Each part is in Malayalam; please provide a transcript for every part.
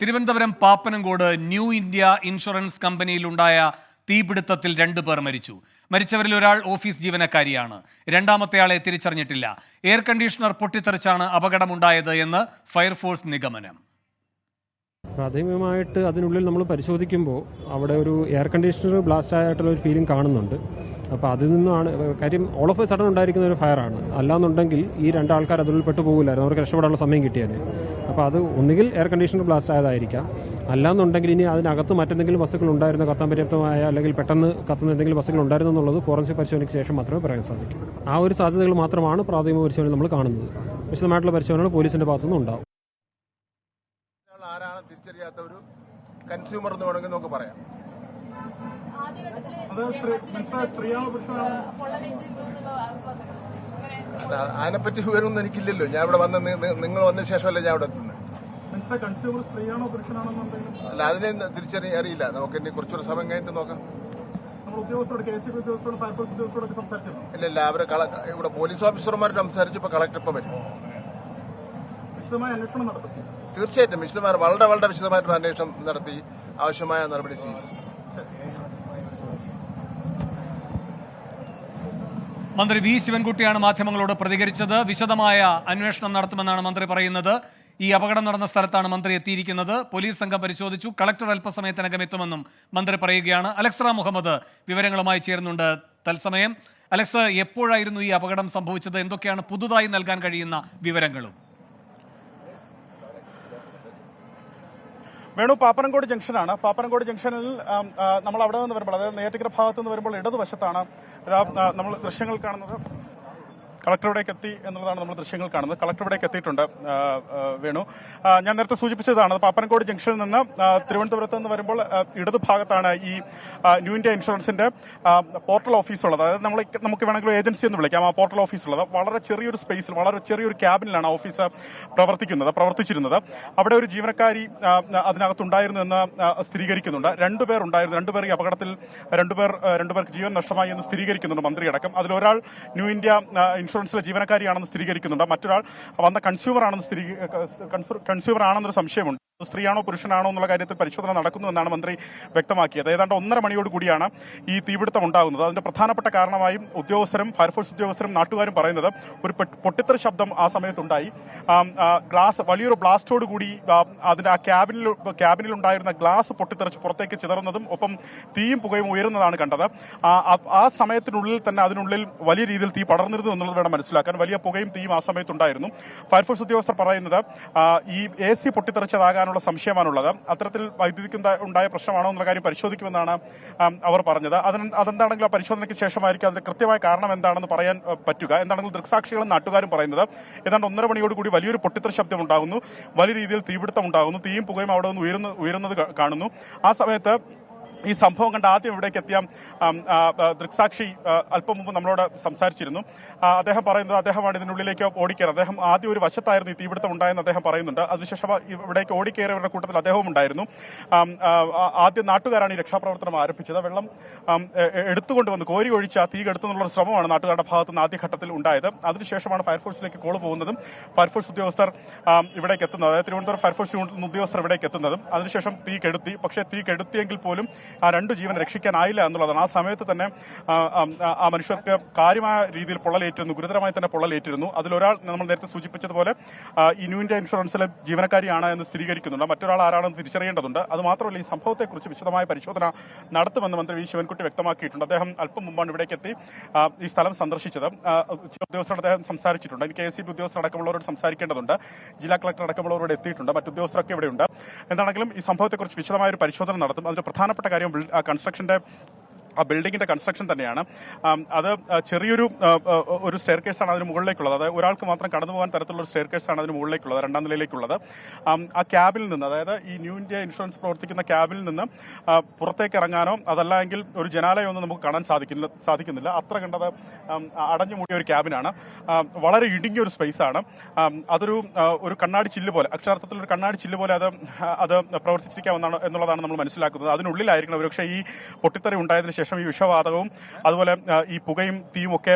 Thiruvananthapuram Pappanamcode New India Insurance കമ്പനിയിലുണ്ടായ തീപിടുത്തത്തിൽ 2 പേർ മരിച്ചു. മരിച്ചവരിൽ ഒരാൾ ഓഫീസ് ജീവനക്കാരിയാണ്. രണ്ടാമത്തെയാളെ തിരിച്ചറിഞ്ഞിട്ടില്ല. എയർ കണ്ടീഷണർ പൊട്ടിത്തെറിച്ചാണ് അപകടമുണ്ടായത് എന്ന് ഫയർഫോഴ്സ് നിഗമനം. പ്രാഥമികമായിട്ട് അതിനുള്ളിൽ നമ്മൾ പരിശോധിക്കുമ്പോൾ അവിടെ ഒരു എയർ കണ്ടീഷണർ ബ്ലാസ്റ്റ് ആയിട്ടുള്ള ഒരു ഫീലിംഗ് കാണുന്നുണ്ട്. അപ്പോൾ അതിൽ നിന്നാണ് കാര്യം ഓൾ ഓഫ് എ സഡൻ ഉണ്ടായിരിക്കുന്ന ഒരു ഫയറാണ്. അല്ലാന്നുണ്ടെങ്കിൽ ഈ 2 ആൾക്കാർ അതിനുള്ളിൽ പെട്ടു പോകില്ലായിരുന്നു, അവർക്ക് രക്ഷപ്പെടാനുള്ള സമയം കിട്ടിയാൽ. അപ്പോൾ അത് ഒന്നുകിൽ എയർ കണ്ടീഷണർ ബ്ലാസ്റ്റ് ആയതായിരിക്കാം, അല്ലാന്നുണ്ടെങ്കിൽ ഇനി അതിനകത്ത് മറ്റെന്തെങ്കിലും വസ്തുക്കൾ ഉണ്ടായിരുന്നോ, കത്താൻ പര്യാപ്തമായ അല്ലെങ്കിൽ പെട്ടെന്ന് കത്തുന്ന എന്തെങ്കിലും വസ്തുക്കൾ ഉണ്ടായിരുന്നു എന്നുള്ളത് ഫോറൻസിക് പരിശോധനയ്ക്ക് ശേഷം മാത്രമേ പറയാൻ സാധിക്കൂ. ആ ഒരു സാധ്യതകൾ മാത്രമാണ് പ്രാഥമിക പരിശോധന നമ്മൾ കാണുന്നത്. വിശദമായിട്ടുള്ള പരിശോധനകൾ പോലീസിന്റെ ഭാഗത്തുനിന്ന് ഉണ്ടാവും. ആരാണ് തിരിച്ചറിയാത്ത ഒരു കൺസ്യൂമർ എന്ന് വേണമെങ്കിൽ നമുക്ക് പറയാം. അതിനെപ്പറ്റി വിവരമൊന്നും എനിക്കില്ലല്ലോ. ഞാൻ ഇവിടെ വന്ന് നിങ്ങൾ വന്ന ശേഷമല്ലേ ഞാൻ ഇവിടെ എത്തുന്നത്. അല്ല, അതിനെ തിരിച്ചറിയില്ല. നമുക്ക് ഇനി കുറച്ചുകൂടെ സമയം കഴിഞ്ഞിട്ട് നോക്കാം. ഇല്ല, അവരെ ഇവിടെ പോലീസ് ഓഫീസർമാരോട് സംസാരിച്ചു. ഇപ്പൊ കളക്ടർ ഇപ്പം വരും. തീർച്ചയായിട്ടും വളരെ വിശദമായിട്ടുള്ള അന്വേഷണം നടത്തി ആവശ്യമായ നടപടി സ്വീകരിക്കും. മന്ത്രി വി ശിവൻകുട്ടിയാണ് മാധ്യമങ്ങളോട് പ്രതികരിച്ചത്. വിശദമായ അന്വേഷണം നടത്തുമെന്നാണ് മന്ത്രി പറയുന്നത്. ഈ അപകടം നടന്ന സ്ഥലത്താണ് മന്ത്രി എത്തിയിരിക്കുന്നത്. പോലീസ് സംഘം പരിശോധിച്ചു. കളക്ടർ അല്പസമയത്തിനകം എത്തുമെന്നും മന്ത്രി പറയുകയാണ്. അലക്സ് മുഹമ്മദ് വിവരങ്ങളുമായി ചേരുന്നുണ്ട് തത്സമയം. അലക്സ്, എപ്പോഴായിരുന്നു ഈ അപകടം സംഭവിച്ചത്? എന്തൊക്കെയാണ് പുതുതായി നൽകാൻ കഴിയുന്ന വിവരങ്ങളും? വേണു, പാപ്പനംകോട് ജംഗ്ഷനാണ്. പാപ്പനംകോട് ജംഗ്ഷനിൽ നമ്മൾ അവിടെ നിന്ന് വരുമ്പോൾ, അതായത് നെയ്യാറ്റിൻകര ഭാഗത്ത് നിന്ന് വരുമ്പോൾ ഇടതുവശത്താണ് നമ്മൾ ദൃശ്യങ്ങൾ കാണുന്നത്. കളക്ടർ ഇവിടേക്ക് എത്തി എന്നുള്ളതാണ് നമ്മൾ ദൃശ്യങ്ങൾ കാണുന്നത്. കളക്ടർ ഇവിടേക്ക് എത്തിയിട്ടുണ്ട്. വേണു, ഞാൻ നേരത്തെ സൂചിപ്പിച്ചതാണ്, പാപ്പനംകോട് ജംഗ്ഷനിൽ നിന്ന് തിരുവനന്തപുരത്ത് നിന്ന് വരുമ്പോൾ ഇടതുഭാഗത്താണ് ഈ ന്യൂ ഇന്ത്യ ഇൻഷുറൻസിന്റെ പോർട്ടൽ ഓഫീസ് ഉള്ളത്. അതായത് നമുക്ക് വേണമെങ്കിൽ ഏജൻസി എന്ന് വിളിക്കാം. ആ പോർട്ടൽ ഓഫീസ് ഉള്ളത് വളരെ ചെറിയൊരു സ്പേസിൽ, വളരെ ചെറിയൊരു ക്യാബിനിലാണ് ഓഫീസ് പ്രവർത്തിച്ചിരുന്നത്. അവിടെ ഒരു ജീവനക്കാരി അതിനകത്തുണ്ടായിരുന്നു എന്ന് സ്ഥിരീകരിക്കുന്നുണ്ട്. 2 പേർ ഉണ്ടായിരുന്നു. 2 പേർ ഈ അപകടത്തിൽ രണ്ടുപേർക്ക് ജീവൻ നഷ്ടമായി എന്ന് സ്ഥിരീകരിക്കുന്നുണ്ട് മന്ത്രിയടക്കം. അതിലൊരാൾ ന്യൂ ഇന്ത്യ ഇൻഷുറൻസിലെ ജീവനക്കാരിയാണെന്ന് സ്ഥിരീകരിക്കുന്നുണ്ട്. മറ്റൊരാൾ വന്ന കൺസ്യൂമർ ആണെന്നൊരു സംശയമുണ്ട്. സ്ത്രീയാണോ പുരുഷനാണോ എന്നുള്ള കാര്യത്തിൽ പരിശോധന നടക്കുന്നു എന്നാണ് മന്ത്രി വ്യക്തമാക്കിയത്. ഏതാണ്ട് 1:30 മണിയോട് കൂടിയാണ് ഈ തീപിടുത്തം ഉണ്ടാകുന്നത്. അതിന്റെ പ്രധാനപ്പെട്ട കാരണമായും ഫയർഫോഴ്സ് ഉദ്യോഗസ്ഥരും നാട്ടുകാരും പറയുന്നത് ഒരു പൊട്ടിത്തെറി ശബ്ദം ആ സമയത്തുണ്ടായി. ഗ്ലാസ് വലിയൊരു ബ്ലാസ്റ്റോട് കൂടി അതിന്റെ ആ ക്യാബിനിൽ ഉണ്ടായിരുന്ന ഗ്ലാസ് പൊട്ടിത്തെറിച്ച് പുറത്തേക്ക് ചിതറുന്നതും ഒപ്പം തീയും പുകയും ഉയരുന്നതാണ് കണ്ടത്. ആ സമയത്തിനുള്ളിൽ തന്നെ അതിനുള്ളിൽ വലിയ രീതിയിൽ തീ പടർന്നിരുന്നു എന്നുള്ളത് വേണം മനസ്സിലാക്കാൻ. വലിയ പുകയും തീയും ആ സമയത്തുണ്ടായിരുന്നു. ഫയർഫോഴ്സ് ഉദ്യോഗസ്ഥർ പറയുന്നത് ഈ AC പൊട്ടിത്തെറിച്ചതാകാനുള്ള സംശയമാണുള്ളത്. അത്തരത്തിൽ വൈദ്യുതിക്ക് ഉണ്ടായ പ്രശ്നമാണോ എന്നുള്ള കാര്യം പരിശോധിക്കുമെന്നാണ് അവർ പറഞ്ഞത്. അതെന്താണെങ്കിലും ആ പരിശോധനയ്ക്ക് ശേഷമായിരിക്കും അതിന്റെ കൃത്യമായ കാരണം എന്താണെന്ന് പറയാൻ പറ്റുക. എന്താണെങ്കിലും ദൃക്സാക്ഷികളും നാട്ടുകാരും പറയുന്നത് ഏതാണ്ട് 1:30 മണിയോടുകൂടി വലിയൊരു പൊട്ടിത്തെറി ശബ്ദം ഉണ്ടാകുന്നു, വലിയ രീതിയിൽ തീപിടുത്തം ഉണ്ടാകുന്നു, തീയും പുകയും അവിടെ നിന്ന് ഉയരുന്നത് കാണുന്നു. ആ സമയത്ത് ഈ സംഭവം കണ്ട് ആദ്യം ഇവിടേക്ക് എത്തിയ ദൃക്സാക്ഷി അല്പം മുമ്പ് നമ്മളോട് സംസാരിച്ചിരുന്നു. അദ്ദേഹം പറയുന്നത് അദ്ദേഹമാണ് ഇതിനുള്ളിലേക്ക് ഓടിക്കയറി. അദ്ദേഹം ആദ്യം ഒരു വശത്തായിരുന്നു ഈ തീപിടുത്തം ഉണ്ടായെന്ന് അദ്ദേഹം പറയുന്നുണ്ട്. അതിനുശേഷം ഇവിടേക്ക് ഓടിക്കയറിയവരുടെ കൂട്ടത്തിൽ അദ്ദേഹവും ഉണ്ടായിരുന്നു. ആദ്യം നാട്ടുകാരാണ് ഈ രക്ഷാപ്രവർത്തനം ആരംഭിച്ചത്. വെള്ളം എടുത്തുകൊണ്ടുവന്ന് കോരി ഒഴിച്ച് ആ തീ കെടുത്തുന്നുള്ളൊരു ശ്രമമാണ് നാട്ടുകാരുടെ ഭാഗത്തുനിന്ന് ആദ്യഘട്ടത്തിൽ ഉണ്ടായത്. അതിനുശേഷമാണ് ഫയർഫോഴ്സിലേക്ക് കോൾ പോകുന്നതും ഫയർഫോഴ്സ് ഉദ്യോഗസ്ഥർ ഇവിടേക്ക് എത്തുന്നത്. അതായത് തിരുവനന്തപുരം ഫയർഫോഴ്സ് ഉദ്യോഗസ്ഥർ ഇവിടേക്ക് എത്തുന്നതും. അതിനുശേഷം തീ കെടുത്തി. പക്ഷേ തീ കെടുത്തിയെങ്കിൽ പോലും ആ 2 ജീവൻ രക്ഷിക്കാനായില്ല എന്നുള്ളതാണ്. ആ സമയത്ത് തന്നെ ആ മനുഷ്യർക്ക് കാര്യമായ രീതിയിൽ ഗുരുതരമായി തന്നെ പൊള്ളലേറ്റിരുന്നു. അതിലൊരാൾ നമ്മൾ നേരത്തെ സൂചിപ്പിച്ചതുപോലെ ഈ ന്യൂ ഇന്ത്യ ഇൻഷുറൻസിലെ ജീവനക്കാരിയാണ് എന്ന് സ്ഥിരീകരിക്കുന്നുണ്ട്. മറ്റൊരാൾ ആരാണെന്ന് തിരിച്ചറിയേണ്ടതുണ്ട്. അത് മാത്രമല്ല, ഈ സംഭവത്തെക്കുറിച്ച് വിശദമായ പരിശോധന നടത്തുമെന്ന് മന്ത്രി വി ശിവൻകുട്ടി വ്യക്തമാക്കിയിട്ടുണ്ട്. അദ്ദേഹം അല്പം മുമ്പാണ് ഇവിടേക്ക് എത്തി ഈ സ്ഥലം സന്ദർശിച്ചത്. ഉദ്യോഗസ്ഥരോട് അദ്ദേഹം സംസാരിച്ചിട്ടുണ്ട്. എനിക്ക് KSEB ഉദ്യോഗസ്ഥർ അടക്കമുള്ളവരോട് സംസാരിക്കേണ്ടതുണ്ട്. ജില്ലാ കളക്ടർ അടക്കമുള്ളവരോട് എത്തിയിട്ടുണ്ട്. മറ്റുദ്യോഗസ്ഥരൊക്കെ ഇവിടെയുണ്ട്. എന്താണെങ്കിലും ഈ സംഭവത്തെക്കുറിച്ച് വിശദമായ ഒരു പരിശോധന നടത്തും. അതിന്റെ പ്രധാനപ്പെട്ട കാര്യം ആ ബിൽഡിങ്ങിന്റെ കൺസ്ട്രക്ഷൻ തന്നെയാണ്. അത് ചെറിയൊരു സ്റ്റെയർ കേസാണ് അതിന് മുകളിലേക്കുള്ളത്. അതായത് ഒരാൾക്ക് മാത്രം കടന്നു പോകാൻ തരത്തിലുള്ള ഒരു സ്റ്റെയർ കേസാണ് അതിന് മുകളിലേക്കുള്ളത്, 2ാം നിലയിലേക്കുള്ളത്. ആ ക്യാബിൽ നിന്ന്, അതായത് ഈ ന്യൂ ഇന്ത്യ ഇൻഷുറൻസ് പ്രവർത്തിക്കുന്ന ക്യാബിൽ നിന്ന് പുറത്തേക്ക് ഇറങ്ങാനോ അതല്ല എങ്കിൽ ഒരു ജനാലയൊന്നും നമുക്ക് കാണാൻ സാധിക്കുന്നില്ല. അത്ര കണ്ടത് അടഞ്ഞു മൂടിയ ഒരു ക്യാബിനാണ്. വളരെ ഇടുങ്ങിയ ഒരു സ്പേസാണ്. ഒരു കണ്ണാടി ചില്ല് പോലെ, അക്ഷരാർത്ഥത്തിൽ ഒരു കണ്ണാടി ചില്ല് പോലെ അത് പ്രവർത്തിച്ചിരിക്കാമെന്നാണ് എന്നുള്ളതാണ് നമ്മൾ മനസ്സിലാക്കുന്നത്. അതിനുള്ളിലായിരിക്കണം ഒരുപക്ഷെ ഈ പൊട്ടിത്തെറി ഉണ്ടായതിനു ശേഷം ശേഷം ഈ വിഷവാതകവും അതുപോലെ ഈ പുകയും തീയും ഒക്കെ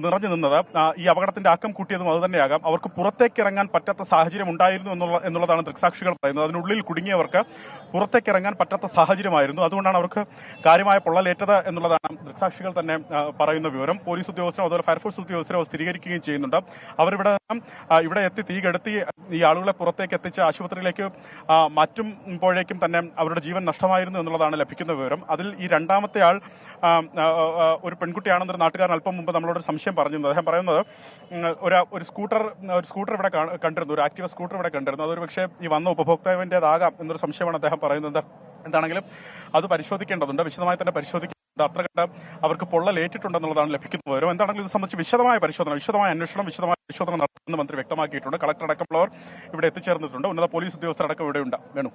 നിറഞ്ഞു നിന്നത് ഈ അപകടത്തിന്റെ ആക്കം കൂട്ടിയതും അതുതന്നെയാകാം. അവർക്ക് പുറത്തേക്ക് ഇറങ്ങാൻ പറ്റാത്ത സാഹചര്യം ഉണ്ടായിരുന്നു എന്നുള്ളതാണ് ദൃക്സാക്ഷികൾ പറയുന്നത്. അതിനുള്ളിൽ കുടുങ്ങിയവർക്ക് പുറത്തേക്ക് ഇറങ്ങാൻ പറ്റാത്ത സാഹചര്യമായിരുന്നു. അതുകൊണ്ടാണ് അവർക്ക് കാര്യമായ പൊള്ളലേറ്റത് എന്നുള്ളതാണ് ദൃക്സാക്ഷികൾ തന്നെ പറയുന്ന വിവരം. പോലീസ് ഉദ്യോഗസ്ഥരും അതുപോലെ ഫയർഫോഴ്സ് ഉദ്യോഗസ്ഥരും അത് സ്ഥിരീകരിക്കുകയും ചെയ്യുന്നുണ്ട്. ഇവിടെ എത്തി തീ കെടുത്തി ഈ ആളുകളെ പുറത്തേക്ക് എത്തിച്ച് ആശുപത്രിയിലേക്ക് മാറ്റുമ്പോഴേക്കും തന്നെ അവരുടെ ജീവൻ നഷ്ടമായിരുന്നു എന്നുള്ളതാണ് ലഭിക്കുന്ന വിവരം. അതിൽ ഈ രണ്ടാമത്തെ ആൾ ഒരു പെൺകുട്ടിയാണെന്നൊരു നാട്ടുകാരൻ അല്പം മുമ്പ് നമ്മളോട് സംശയം പറഞ്ഞിരുന്നു. അദ്ദേഹം പറയുന്നത് ഒരു സ്കൂട്ടർ ഇവിടെ കണ്ടിരുന്നു, ഒരു ആക്റ്റീവ സ്കൂട്ടർ ഇവിടെ കണ്ടിരുന്നു. അതൊരു പക്ഷേ ഈ വന്ന ഉപഭോക്താവിൻ്റെതാകാം എന്നൊരു സംശയമാണ് അദ്ദേഹം പറയുന്നത്. എന്താണെങ്കിലും അത് പരിശോധിക്കേണ്ടതുണ്ട്, വിശദമായി തന്നെ പരിശോധിക്കേണ്ടതുണ്ട്. അത്ര കണ്ട് അവർക്ക് പൊള്ളലേറ്റിട്ടുണ്ടെന്നുള്ളതാണ് ലഭിക്കുന്ന വിവരം. എന്താണെങ്കിലും ഇത് സംബന്ധിച്ച് വിശദമായ അന്വേഷണം നടത്തുമെന്ന് മന്ത്രി വ്യക്തമാക്കിയിട്ടുണ്ട്. കളക്ടർ അടക്കമുള്ളവർ ഇവിടെ എത്തിച്ചേർന്നിട്ടുണ്ട്. ഉന്നത പോലീസ് ഉദ്യോഗസ്ഥർ അടക്കം ഇവിടെയുണ്ട്. വേണു.